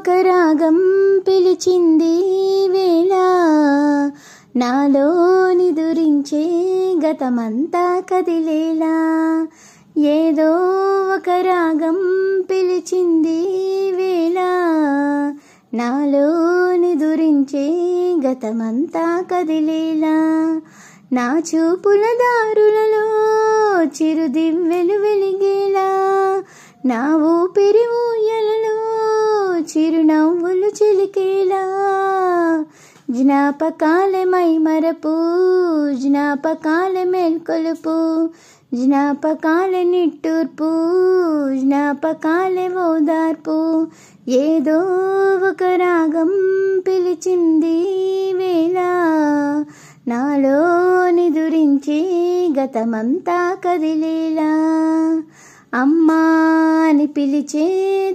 ఒక రాగం పిలిచింది వేళ, నాలోని దురించే గతమంతా కదిలేలా. ఏదో ఒక రాగం పిలిచింది వేళ, నాలోని దురించే గతమంతా కదిలేలా. నా చూపుల దారులలో చిరుదివ్వెలు వెలిగేలా, నా ఊపిరి ఊయలలో చిరునవ్వులు చిలికేలా. జ్ఞాపకాలే మైమరపు, జ్ఞాపకాలే మేల్కొలుపు, జ్ఞాపకాలే నిట్టూర్పు, జ్ఞాపకాలే ఓదార్పు. ఏదో ఒక రాగం పిలిచింది వేళ, నాలోని దురించి గతమంతా కదిలేలా. అమ్మా అని పిలిచే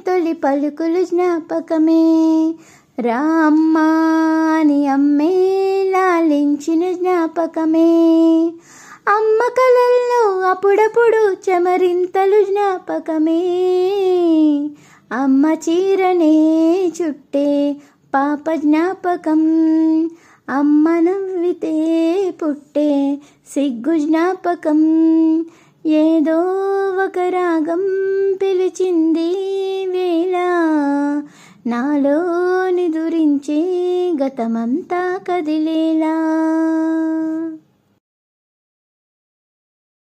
తొలి పలుకులు జ్ఞాపకమే, రా అమ్మా అని అమ్మే లాలించిన జ్ఞాపకమే. అమ్మ కలల్లో అప్పుడప్పుడు చెమరింతలు జ్ఞాపకమే, అమ్మ చీరనే చుట్టే పాప జ్ఞాపకం, అమ్మ నవ్వితే పుట్టే సిగ్గు జ్ఞాపకం. ఏదో ఒక రాగం పిలిచింది వేళ, నాలోని దురించి గతమంతా కదిలేలా.